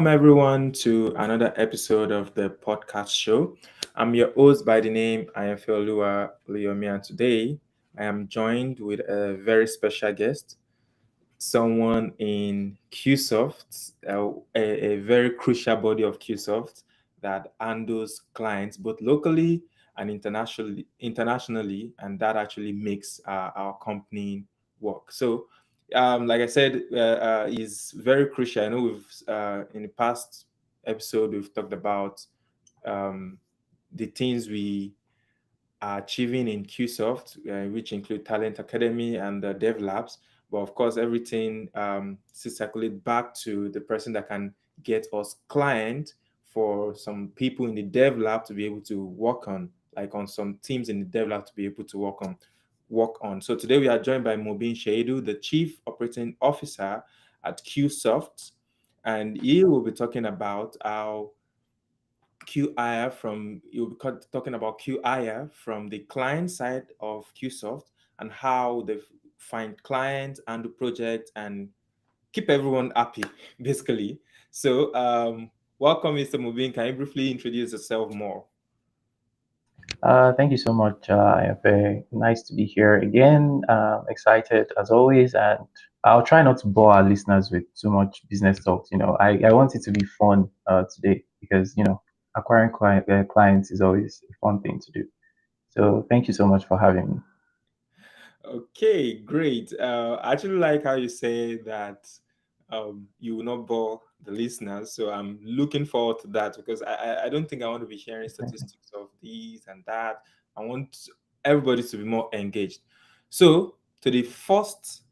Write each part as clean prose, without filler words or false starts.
Everyone to another episode of the podcast show. I'm your host by the name Ayafeoluwa Leomi, and today I am joined with a very special guest, someone in Cuesoft, a very crucial body of Cuesoft that handles clients both locally and internationally, and that actually makes our company work. So, like I said, is very crucial. I know we've in the past episode we've talked about um, the things we are achieving in Cuesoft, which include Talent Academy and the Dev Labs. But of course, everything circulate back to the person that can get us client for some people in the Dev Lab to be able to work on, like on some teams in the Dev Lab to be able to work on. So today we are joined by Mubiyn Sheidu, the Chief Operating Officer at Cuesoft, and he will be talking about how CueHire from you'll be talking about CueHire from the client side of Cuesoft and how they find clients and the project and keep everyone happy, basically. So, welcome, Mr. Mubin. Can you briefly introduce yourself more? Thank you so much. Very nice to be here again. Excited as always, and I'll try not to bore our listeners with too much business talk. I want it to be fun today because acquiring clients is always a fun thing to do. So thank you so much for having me. Okay, great. I actually like how you say that you will not bore the listeners. So I'm looking forward to that because I don't think I want to be sharing statistics of these and that. I want everybody to be more engaged. So, to the first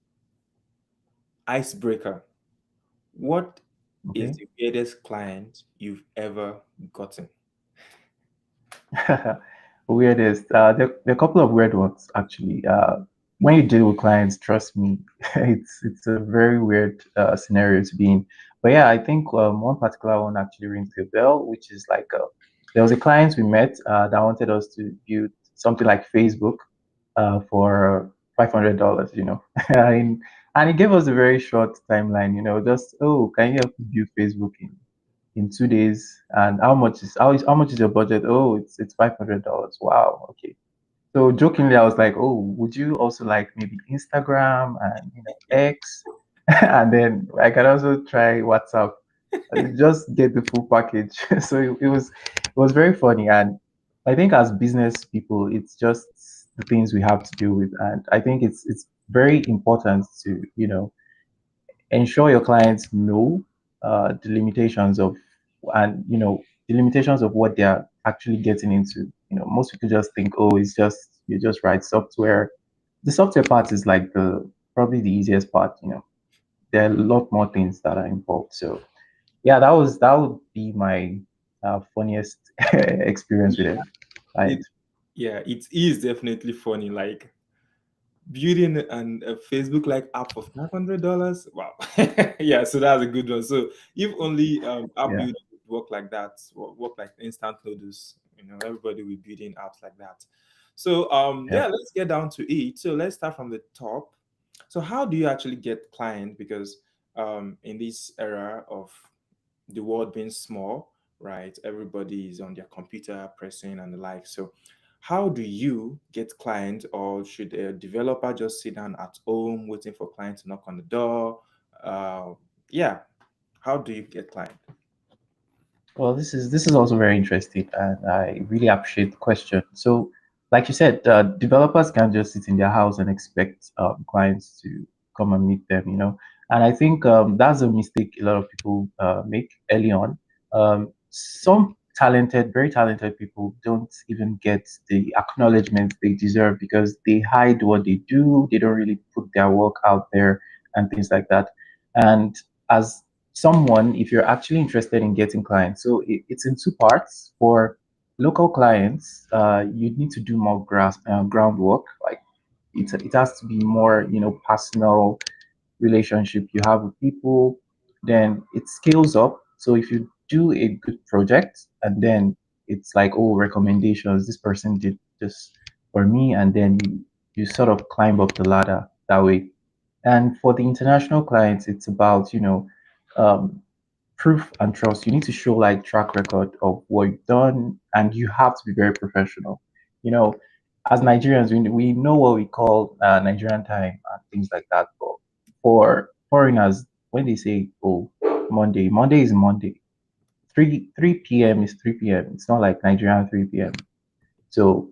icebreaker, what is Okay. the weirdest client you've ever gotten? Weirdest. There are a couple of weird ones actually. When you deal with clients, trust me, it's a very weird scenario to be in. But yeah, I think one particular one actually rings a bell, which is like there was a client we met that wanted us to build something like Facebook for $500. And he gave us a very short timeline. Just can you help me build Facebook in 2 days? And how much is your budget? Oh, it's $500. Wow. Okay. So jokingly, I was like, oh, would you also like maybe Instagram and X? And then I can also try WhatsApp. Just get the full package. So it was very funny. And I think as business people, it's just the things we have to deal with. And I think it's very important to, ensure your clients know the limitations of and the limitations of what they're actually getting into. Most people just think, oh, it's just you just write software. The software part is like the probably the easiest part. There are a lot more things that are involved. So yeah, that would be my funniest experience with it. It Right. yeah, it is definitely funny. Like building a Facebook like app for $500. Wow. Yeah, so that's a good one. So if only app Yeah. building would work like that, work like instant noodles, everybody will be building apps like that. So Yeah. yeah, let's get down to it. So let's start from the top. So how do you actually get client? Because in this era of the world being small, right? Everybody is on their computer pressing and the like. So how do you get clients, or should a developer just sit down at home waiting for clients to knock on the door? Uh, yeah, how do you get client? Well, this is also very interesting, and I really appreciate the question. So, like you said, developers can't just sit in their house and expect clients to come and meet them. And I think that's a mistake a lot of people make early on. Some talented, very talented people don't even get the acknowledgement they deserve because they hide what they do. They don't really put their work out there and things like that. And as someone, if you're actually interested in getting clients, so it's in two parts. For local clients, you need to do more groundwork. Like it has to be more, personal relationship you have with people. Then it scales up. So if you do a good project and then it's like, oh, recommendations, this person did this for me, and then you sort of climb up the ladder that way. And for the international clients, it's about, um, proof and trust. You need to show like track record of what you've done, and you have to be very professional. You know, as Nigerians, we know what we call Nigerian time and things like that. But for foreigners, when they say, "Oh, Monday," Monday is Monday. 3 p.m. is 3 p.m. It's not like Nigerian 3 p.m. So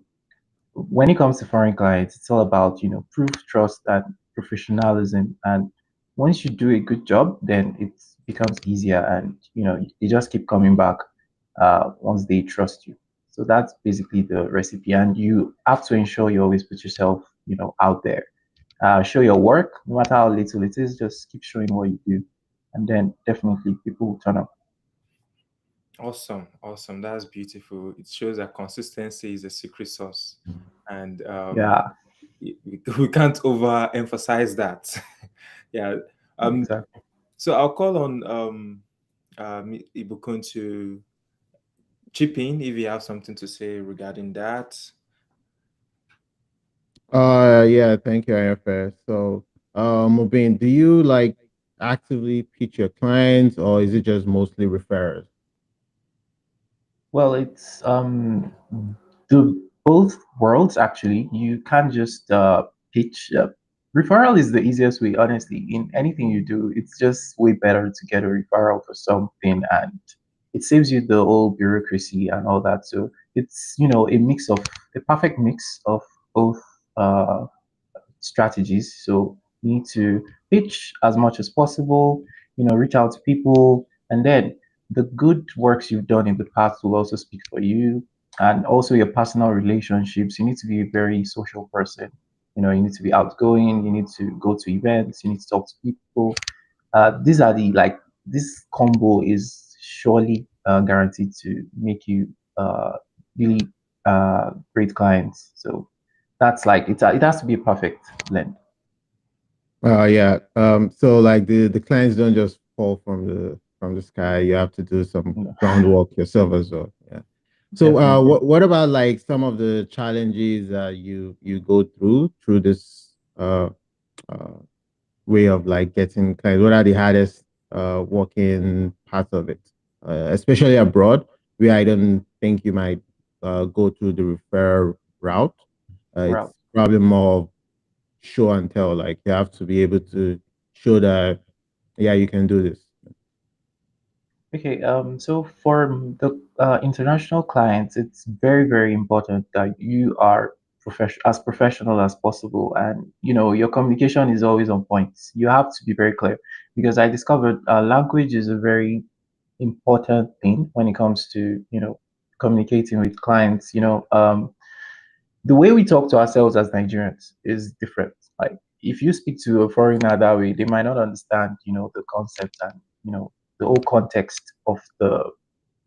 when it comes to foreign clients, it's all about, proof, trust, and professionalism. And once you do a good job, then it becomes easier, and they just keep coming back once they trust you. So that's basically the recipe, and you have to ensure you always put yourself, out there. Show your work, no matter how little it is. Just keep showing what you do, and then definitely people will turn up. Awesome, awesome. That's beautiful. It shows that consistency is a secret sauce, and Yeah, we can't overemphasize that. Yeah. Um. exactly. So I'll call on Ibukun to chip in if you have something to say regarding that. Yeah, thank you, IFS. So, Mubyin, do you like actively pitch your clients, or is it just mostly referrals? Well, it's the both worlds actually. You can't just pitch. Referral is the easiest way, honestly. In anything you do, it's just way better to get a referral for something, and it saves you the whole bureaucracy and all that. So it's a perfect mix of both uh, strategies. So you need to pitch as much as possible, reach out to people, and then the good works you've done in the past will also speak for you. And also your personal relationships. You need to be a very social person. You need to be outgoing, you need to go to events, you need to talk to people. These are the like this combo is surely guaranteed to make you really great clients. So that's like it has to be a perfect blend. Yeah. So like the clients don't just fall from the sky. You have to do some You know, groundwork yourself as well. Yeah. So definitely. what about like some of the challenges you go through this uh way of like getting clients? What are the hardest working parts of it, especially abroad, where I don't think you might go through the refer route. It's Route. probably more show and tell. Like you have to be able to show that yeah, you can do this. Okay, so for the international clients, it's very, very important that you are as professional as possible, and your communication is always on point. You have to be very clear, because I discovered language is a very important thing when it comes to communicating with clients. The way we talk to ourselves as Nigerians is different. Like if you speak to a foreigner that way, they might not understand, the concept and the whole context of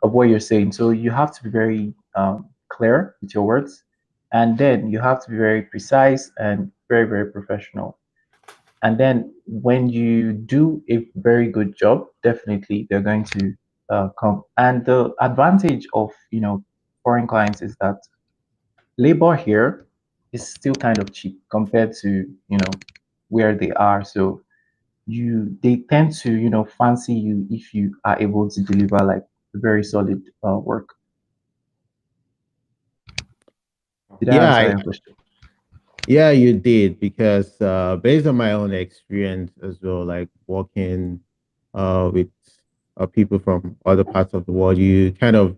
what you're saying. So you have to be very clear with your words, and then you have to be very precise and very, very professional. And then when you do a very good job, definitely they're going to come. And the advantage of foreign clients is that labor here is still kind of cheap compared to where they are. So they tend to fancy you if you are able to deliver like very solid work. Did I Yeah, answer your question? yeah, you did because based on my own experience as well, like working with people from other parts of the world, you kind of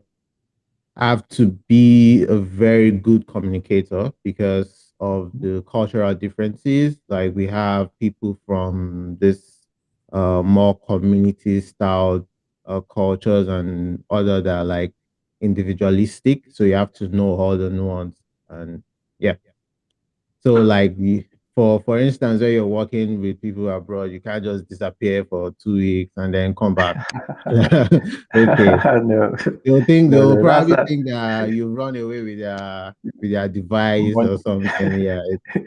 have to be a very good communicator because of the cultural differences. Like we have people from this more community style cultures and other that are like individualistic. So you have to know all the nuance and yeah. So like for instance, when you're working with people abroad, you can't just disappear for 2 weeks and then come back. Okay, No, they'll no, that's probably not. think that you run away with their device or something. Yeah,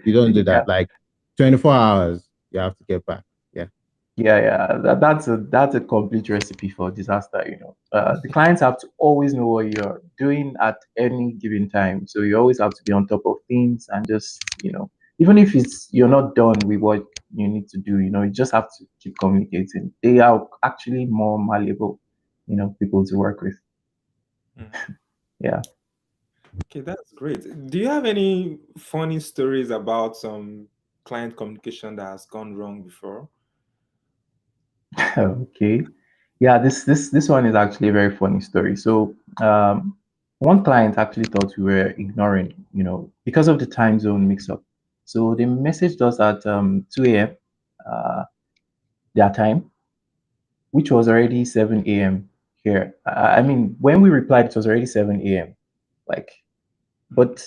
you don't do Yeah, that. Like 24 hours, you have to get back. Yeah. yeah. That's a complete recipe for disaster. The clients have to always know what you're doing at any given time, so you always have to be on top of things and just even if it's you're not done with what you need to do, you just have to keep communicating. They are actually more malleable, people to work with. Mhm. Yeah. Okay, that's great. Do you have any funny stories about some client communication that has gone wrong before? Okay. Yeah, this one is actually a very funny story. So, one client actually thought we were ignoring, because of the time zone mix up. So they messaged us at 2 a.m. Uh, their time, which was already 7 a.m. here. I mean, when we replied, it was already 7 a.m. Like, but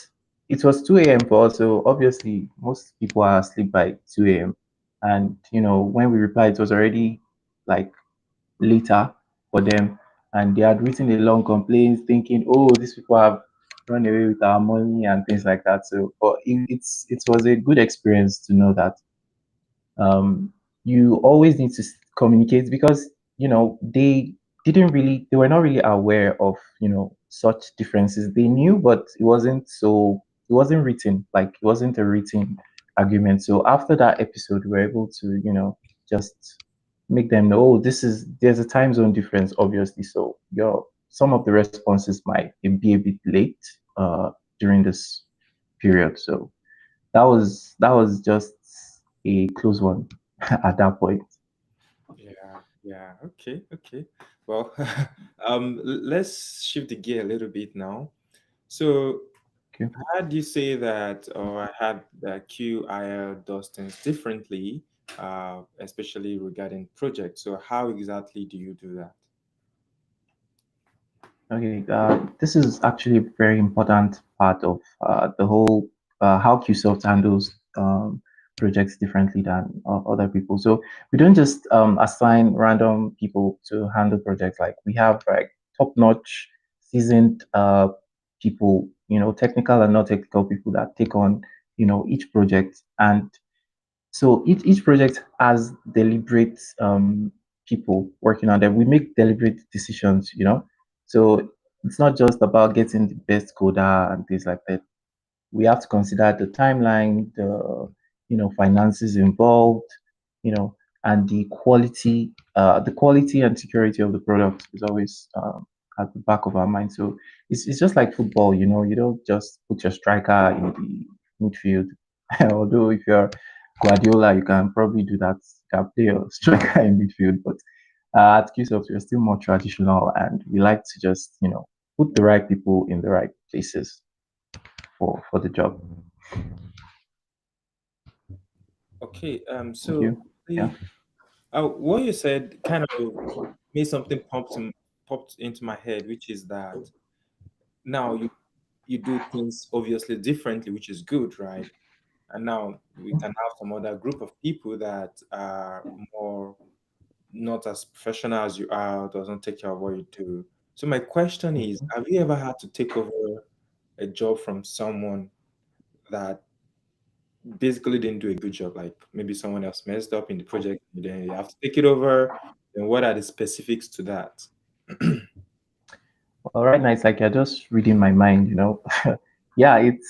it was 2 a.m. for us, so obviously most people are asleep by 2 a.m. And when we replied, it was already like later for them, and they had written a long complaint, thinking, "Oh, these people have run away with our money and things like that." So, but it was a good experience to know that um, you always need to communicate, because they were not really aware of such differences. They knew, but it wasn't written, like it wasn't a written agreement. So after that episode, we were able to just make them know, oh, there's a time zone difference, obviously, so your some of the responses might be a bit late during this period. So that was just a close one at that point. Yeah, yeah. Okay, okay. Well, let's shift the gear a little bit now. So, Okay. I had you say that, or I had that CueHire does things differently, especially regarding projects. So, how exactly do you do that? Okay, this is actually a very important part of the whole how Cuesoft handles projects differently than other people. So we don't just assign random people to handle projects. Like, we have like top-notch, seasoned people, technical and not technical people that take on each project. And so each project has deliberate people working on them. We make deliberate decisions. So it's not just about getting the best coder and things like that. We have to consider the timeline, the finances involved, you know, and the quality and security of the product is always at the back of our mind. So it's just like football. You don't just put your striker in the midfield. Although if you're Guardiola, you can probably do that. You can play your striker in midfield, but at Cuesoft, we're still more traditional, and we like to just put the right people in the right places for the job. Okay, Thank so you. Yeah. the what you said kind of made something popped into my head, which is that now you do things obviously differently, which is good, right? And now we can have some other group of people that are more not as professional as you are, doesn't take care of what you do. So my question is, have you ever had to take over a job from someone that basically didn't do a good job? Like maybe someone else messed up in the project, and then you have to take it over. And what are the specifics to that? Well, right now it's like you're just reading my mind. Yeah, it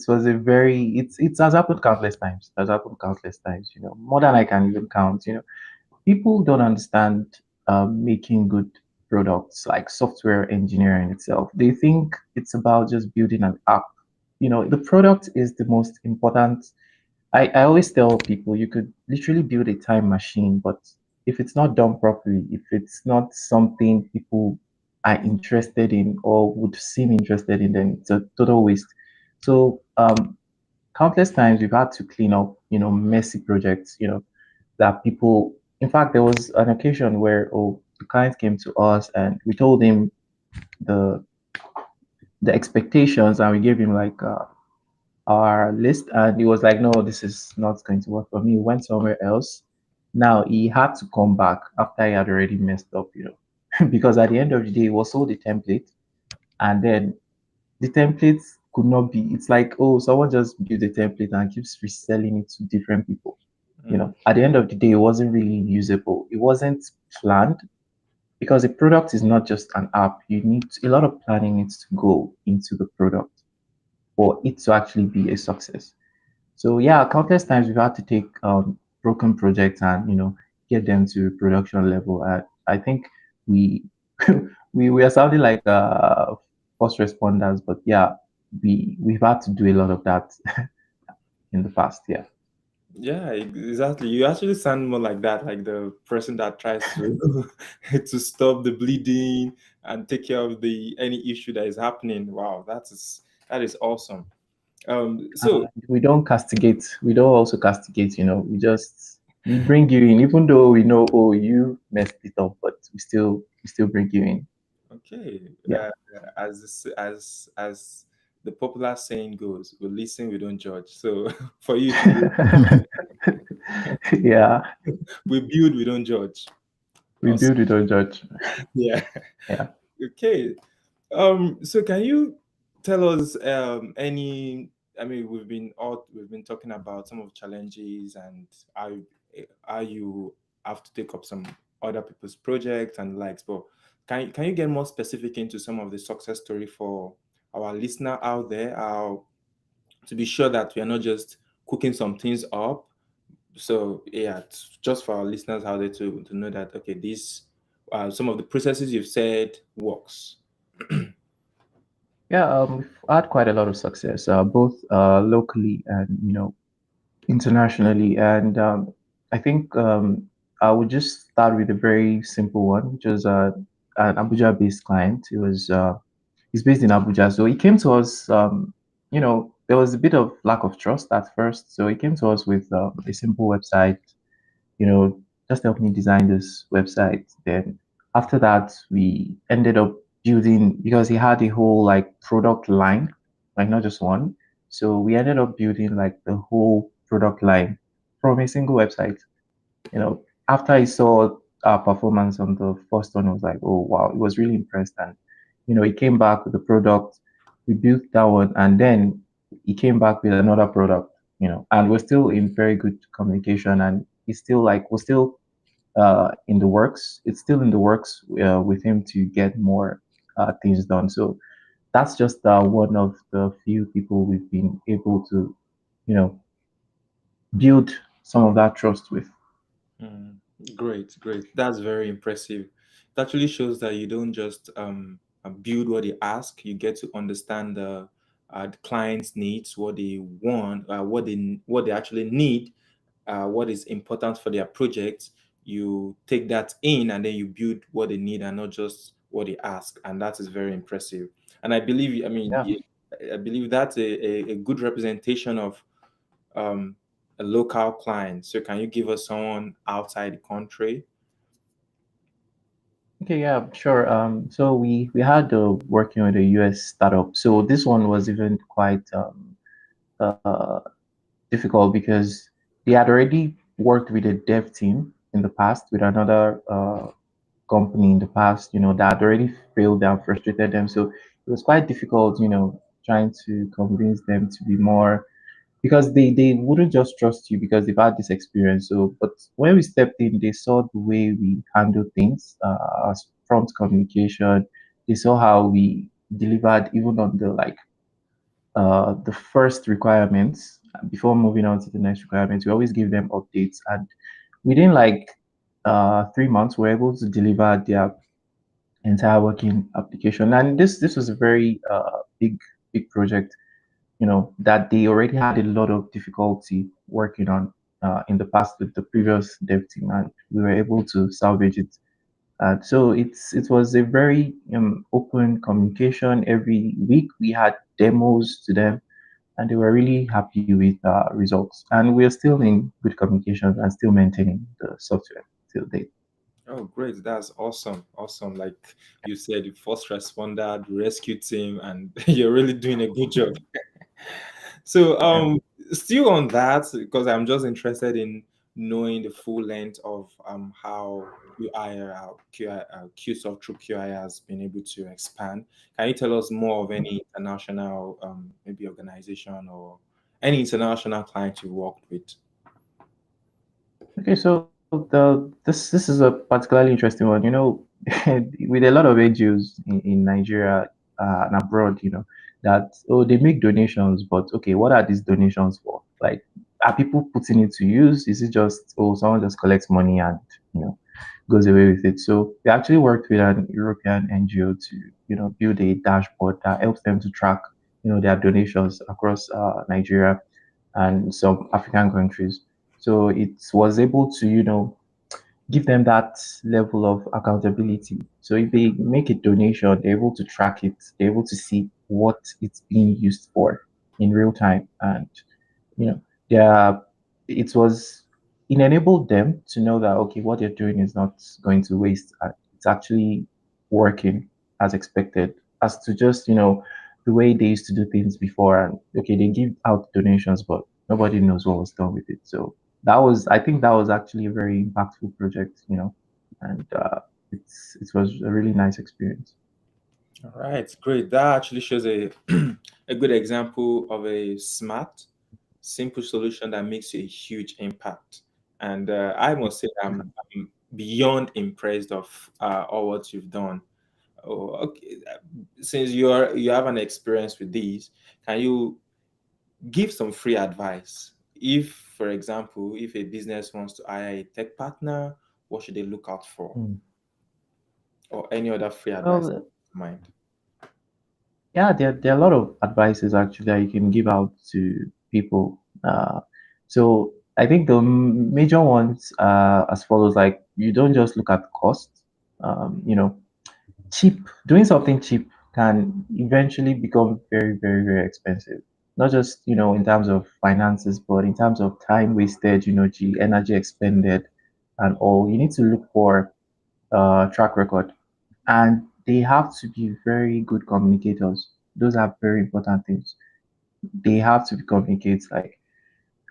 was a very it has happened countless times. It has happened countless times. More than I can even count. People don't understand making good products, like software engineering itself. They think it's about just building an app. The product is the most important. I always tell people, you could literally build a time machine, but if it's not done properly, if it's not something people are interested in or would seem interested in, then it's a total waste. So countless times we've had to clean up, messy projects, that people. In fact, there was an occasion where, oh, the client came to us and we told him the the expectations, and we gave him like our list, and he was like, no, this is not going to work for me. He went somewhere else. Now he had to come back after he had already messed up, because at the end of the day, he was sold the template, and then the templates could not be. It's like, oh, someone just built a template and keeps reselling it to different people. Mm, At the end of the day, it wasn't really usable. It wasn't planned, because a product is not just an app. You need a lot of planning needs to go into the product for it to actually be a success. So yeah, countless times we've had to take broken projects and get them to production level. I think we we are sounding like first responders, but yeah, we've had to do a lot of that in the past. Yeah. Yeah, exactly. You actually sound more like that, like the person that tries to to stop the bleeding and take care of the any issue that is happening. Wow, that is awesome. So We don't castigate. We don't also castigate. We bring you in, even though we know, oh, you messed it up, but we still bring you in. okay, Yeah. as the popular saying goes, we listen, we don't judge. So for you to Yeah. we build, we don't judge. We Awesome. build, we don't judge. Yeah. Yeah. Okay. So can you tell us any? I mean, we've been talking about some of the challenges and how you have to take up some other people's projects and likes, but can you get more specific into some of the success story for our listener out there, to be sure that we are not just cooking some things up. So yeah, just for our listeners out there to know that okay, these some of the processes you've said works. Yeah. We've had quite a lot of success, both locally and internationally. And I think I would just start with a very simple one, which was an Abuja-based client. He's based in Abuja, so he came to us. There was a bit of lack of trust at first, so he came to us with a simple website. You know, just help me design this website. Then after that, we ended up building because he had a whole like product line, like not just one. So we ended up building like the whole product line from a single website. After he saw our performance on the first one, he was like, oh wow, he was really impressed. And he came back with the product, we built that one, and then he came back with another product, and we're still in very good communication, and he's still like we're still in the works. It's still in the works with him to get more things done. So that's just one of the few people we've been able to, you know, build some of that trust with. Mm, great, great. That's very impressive. It actually shows that you don't just build what they ask. You get to understand the client's needs, what they want, what they actually need, what is important for their project. You take that in and then you build what they need and not just what they ask. And that is very impressive. And I believe, I mean, Yeah. I believe that's a good representation of um, a local client. So can you give us someone outside the country? Okay, yeah, sure. So we had working with a US startup. So this one was even quite uh, difficult because they had already worked with a dev team in the past with another company in the past, that had already failed and frustrated them. So it was quite difficult, trying to convince them to be more because they wouldn't just trust you because they've had this experience. So, but when we stepped in, they saw the way we handle things, as prompt communication. They saw how we delivered even on the first requirements before moving on to the next requirements. We always give them updates, and within 3 months, we're able to deliver their entire working application. And this was a very big project, that they already had a lot of difficulty working on in the past with the previous dev team, and we were able to salvage it. So it was a very open communication. Every week we had demos to them, and they were really happy with results. And we're still in good communication and still maintaining the software till date. Oh, great. That's awesome. Awesome. Like you said, the first responder, the rescue team, and you're really doing a good job. So, Yeah. still on that, because I'm just interested in knowing the full length of how Cuesoft through QI has been able to expand. Can you tell us more of any international, maybe organization or any international client you worked with? Okay, so this is a particularly interesting one. With a lot of NGOs in Nigeria and abroad, that they make donations, but okay, what are these donations for? Like, are people putting it to use? Is it just, oh, someone just collects money and you know goes away with it? So we actually worked with an European NGO to build a dashboard that helps them to track their donations across Nigeria and some African countries. So it was able to give them that level of accountability. So if they make a donation, they're able to track it, they're able to see what it's being used for in real time. And you know, there it was it enabled them to know that okay, what they're doing is not going to waste. It's actually working as expected, as to just the way they used to do things before. And okay, they give out donations, but nobody knows what was done with it. So I think that was actually a very impactful project, and it was a really nice experience. All right, great. That actually shows a a good example of a smart, simple solution that makes a huge impact. And I must say, I'm beyond impressed of all what you've done. Oh, okay. Since you have an experience with these, can you give some free advice? If, for example, if a business wants to hire a tech partner, what should they look out for? Mm. Or any other free advice Well, in mind? yeah, there are a lot of advices actually that you can give out to people. So I think the major ones as follows: like you don't just look at cost. Cheap doing something cheap can eventually become very, very, very expensive. Not just in terms of finances, but in terms of time wasted, energy expended, and all. You need to look for track record, and they have to be very good communicators. Those are very important things. They have to communicate like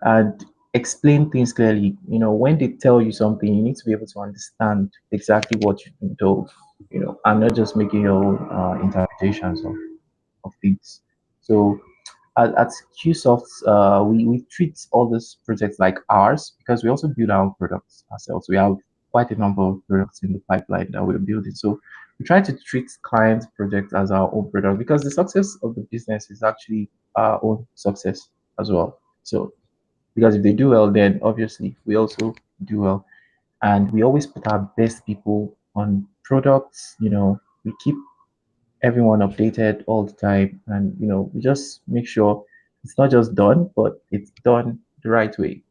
and explain things clearly. When they tell you something, you need to be able to understand exactly what you've been told. And not just making your own interpretations of things. So at Cuesoft, we treat all these projects like ours because we also build our own products ourselves. We have quite a number of products in the pipeline that we're building. So we try to treat client projects as our own product because the success of the business is actually our own success as well. So because if they do well, then obviously we also do well. And we always put our best people on products. We keep everyone updated all the time, and we just make sure it's not just done, but it's done the right way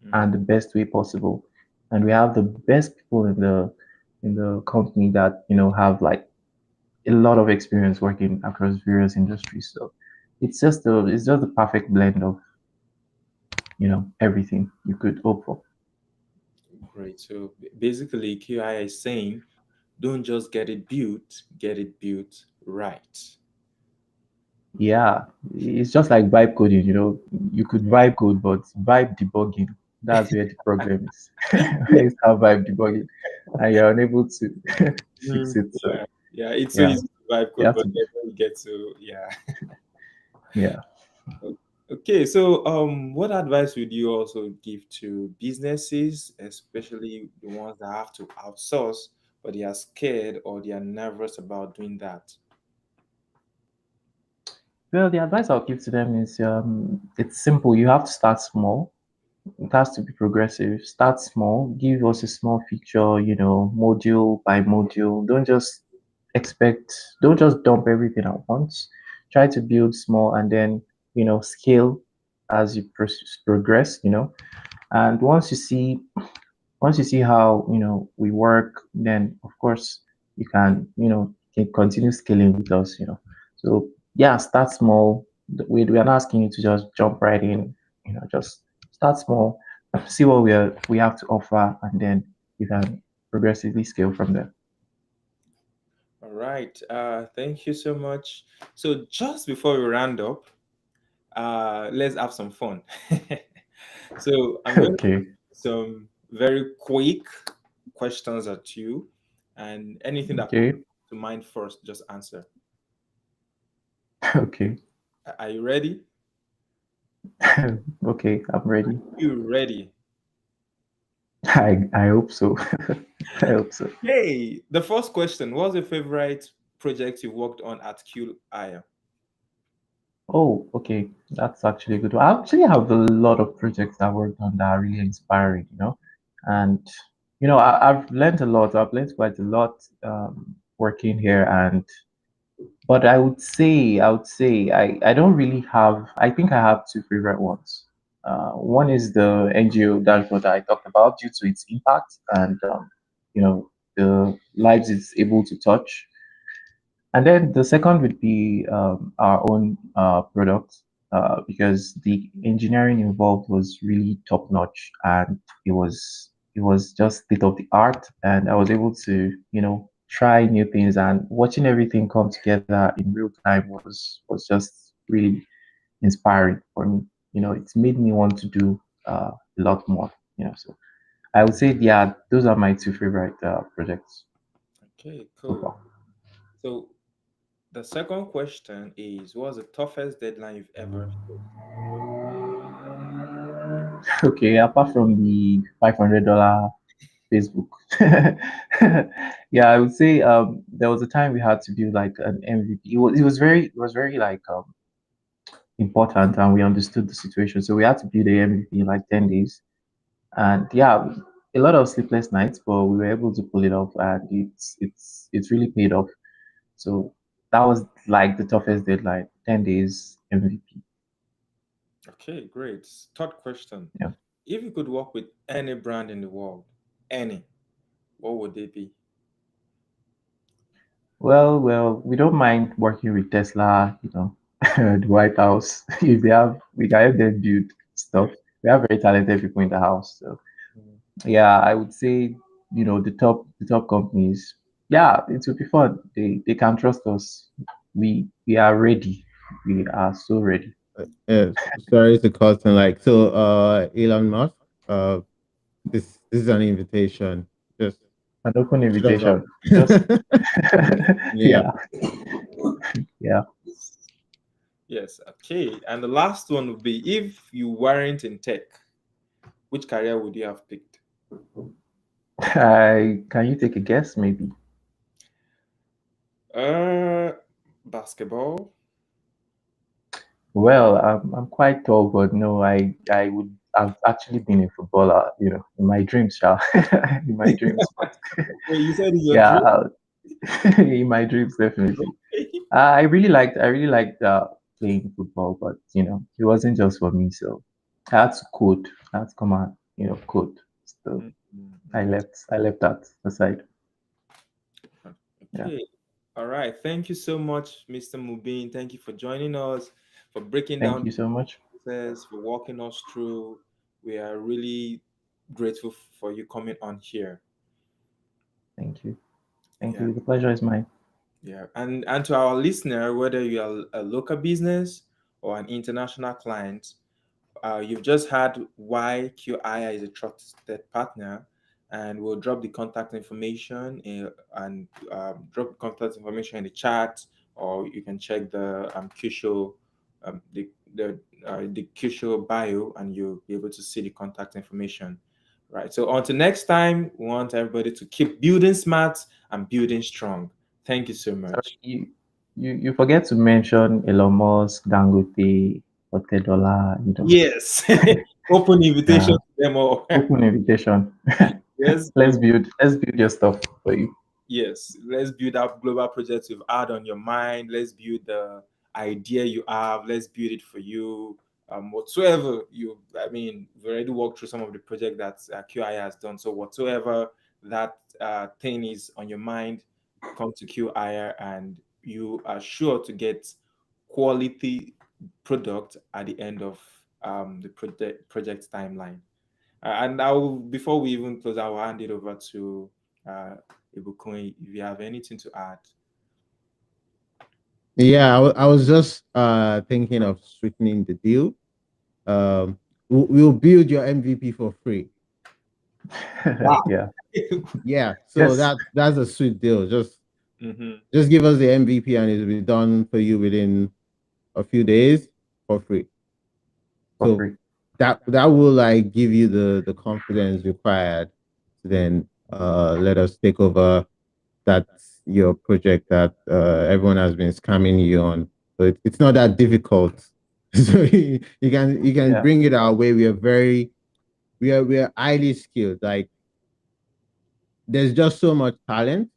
Mm, and the best way possible. And we have the best people in the company that have like a lot of experience working across various industries. So it's just the perfect blend of everything you could hope for. great. So basically, QI is saying, don't just get it built right. Yeah, it's just like vibe coding. You could vibe code, but vibe debugging, that's where the problem is. Where you start vibe debugging and you're unable to fix Mm, it. So yeah, yeah, it's so yeah, easy to vibe you code, have but to. then when you get to yeah. Yeah. Okay, so what advice would you also give to businesses, especially the ones that have to outsource, but they are scared or they are nervous about doing that? Well, the advice I'll give to them is it's simple. You have to start small. It has to be progressive. Start small. Give us a small feature, module by module. Expect, don't just dump everything at once. Try to build small and then, scale as you progress, And once you see how, we work, then of course you can continue scaling with us, So yeah, start small. We are not asking you to just jump right in, just start small, see what we have to offer, and then you can progressively scale from there. All right. Thank you so much. So just before we round up, let's have some fun. So I'm going to Okay. some very quick questions at you, and anything that comes Okay. to mind first, just answer. Okay. Are you ready? Okay, I'm ready. You ready? I hope so. I hope so. Hey, the first question: what's your favorite project you worked on at CueHire? Oh, okay. That's actually a good one. I actually have a lot of projects I worked on that are really inspiring, and I've learned a lot. I've learned quite a lot working here, and but I don't really have. I think I have two favorite ones. One is the NGO dashboard that I talked about due to its impact and the lives it's able to touch. And then the second would be our own product because the engineering involved was really top notch and it was just state of the art, and I was able to try new things, and watching everything come together in real time was just really inspiring for me. It's made me want to do a lot more. So I would say yeah, those are my two favorite projects Okay, so cool. far. So the second question is, what's the toughest deadline you've ever Okay, apart from the $500 Facebook. Yeah, I would say there was a time we had to build like an MVP. It was very like important, and we understood the situation. So we had to build a MVP in like 10 days. And yeah, a lot of sleepless nights, but we were able to pull it off, and it's really paid off. So that was like the toughest deadline, 10 days MVP. Okay, great. Third question. Yeah. If you could work with any brand in the world, any, what would they be? Well, we don't mind working with Tesla, the White House. If they have, we can help them build stuff. We have very talented people in the house. So Mm. yeah, I would say, the top companies. Yeah, it will be fun. They can trust us. We are ready. We are so ready. Sorry to cut and like so. Elon Musk. Uh, this is an invitation. Just An open shut up. invitation. Just Yeah. yeah, yeah. Yes, okay. And the last one would be, if you weren't in tech, which career would you have picked? I can you take a guess maybe? Uh, Basketball. Well, I'm quite tall, but no, I would have actually been a footballer, in my dreams, Sha. In my dreams. But Wait, you said it's your yeah, dream? in my dreams, definitely. I really liked playing football, but it wasn't just for me. So I had to code. I had to come out, code. So I Mhm. left. I left that aside. Yeah. Okay. All right. Thank you so much, Mr. Mubin. Thank you for joining us, for breaking Thank down you the so much. process, for walking us through. We are really grateful for you coming on here. Thank you. Thank Yeah. you. The pleasure is mine. Yeah. And to our listener, whether you are a local business or an international client, you've just heard why CueHire is a trusted partner, and we'll drop the contact information and drop contact information in the chat, or you can check the CueShow, the CueShow bio, and you'll be able to see the contact information. Right. So until next time, we want everybody to keep building smart and building strong. Thank you so Sorry, much. you forget to mention Elon Musk, Dangote, $40. Yes. Open invitation Yeah. to them all. Open invitation. Yes. Let's build your stuff for you. Yes, let's build up global projects you've had on your mind. Let's build the idea you have. Let's build it for you. Whatsoever you, I mean, we've already walked through some of the project that QI has done. So whatsoever that thing is on your mind, come to QI and you are sure to get quality product at the end of the project timeline. And I'll before we even close, I'll hand it over to uh, Ibukun if you have anything to add. Yeah, I was just thinking of sweetening the deal. We'll build your MVP for free. Wow. Yeah. Yeah, so Yes, that's a sweet deal. Hmm. Just give us the MVP and it'll be done for you within a few days for free. for So free. that will like give you the confidence required to then let us take over that your project that everyone has been scamming you on. So it's not that difficult. So you can Yeah. bring it our way. We are highly skilled. Like there's just so much talent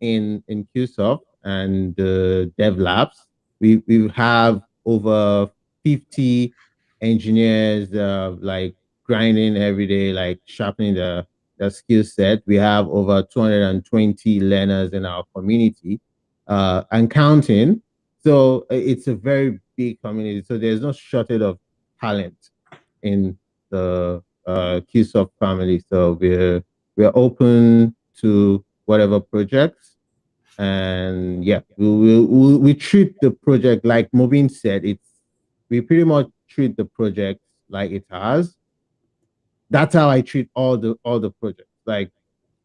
in Cuesoft and Dev Labs. We have over 50 engineers like grinding every day, like sharpening the skill set. We have over 220 learners in our community and counting. So it's a very big community. So there's no shortage of talent in the Cuesoft family. So we're open to whatever projects. And yeah, we treat the project like Mubyin said. We pretty much treat the project like it has. That's how I treat all the projects. Like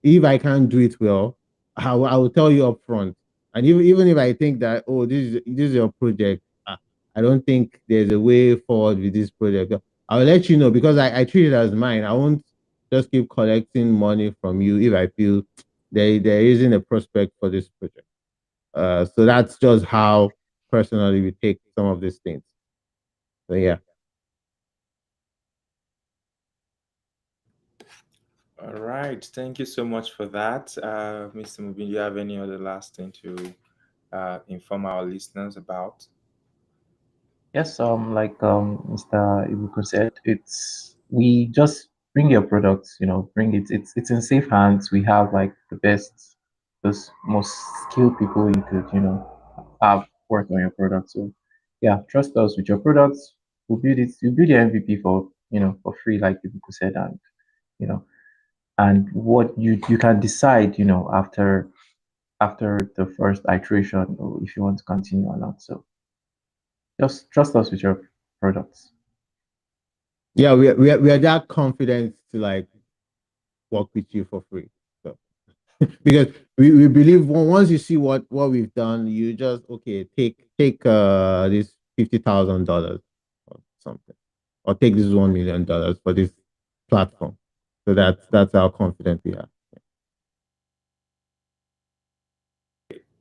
if I can't do it well, I will tell you up front. And even if I think that, oh, this is your project, I don't think there's a way forward with this project, I'll let you know because I treat it as mine. I won't just keep collecting money from you if I feel there isn't a prospect for this project. So that's just how personally we take some of these things. So yeah. All right. Thank you so much for that, Mr. Mubin. Do you have any other last thing to inform our listeners about? Yes, like Mr. Ibuku said, it's we just bring your products, bring it. It's in safe hands. We have like the best, those most skilled people you could, have work on your product. So yeah, trust us with your products. We'll build it. You build the MVP for, for free, like Ibuku said, and you know, and what you can decide, after the first iteration, or if you want to continue or not. So just trust us with your products. Yeah, we are that confident to like work with you for free. So because we believe once you see what we've done, you just okay, take this $50,000 or something, or take this $1 million for this platform. So that's how confident we are.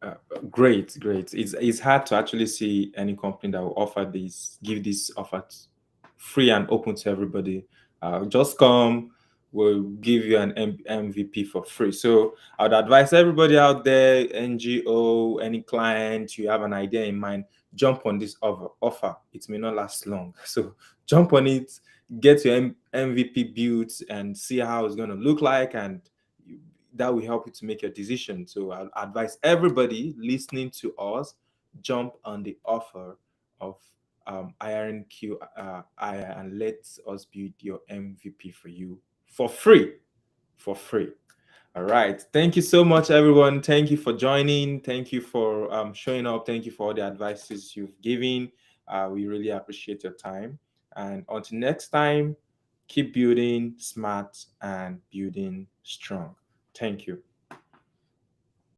Uh, Great, great. It's hard to actually see any company that will offer this, give this offer free and open to everybody. Just come, we'll give you an MVP for free. So I'd advise everybody out there, NGO, any client, you have an idea in mind, jump on this offer. It may not last long. So jump on it, get your MVP built and see how it's going to look like, and that will help you to make your decision. So I'll advise everybody listening to us, jump on the offer of hiring CueHire, and let us build your MVP for you for free. For free. All right. Thank you so much, everyone. Thank you for joining. Thank you for showing up. Thank you for all the advices you've given. We really appreciate your time. And until next time, keep building smart and building strong. Thank you.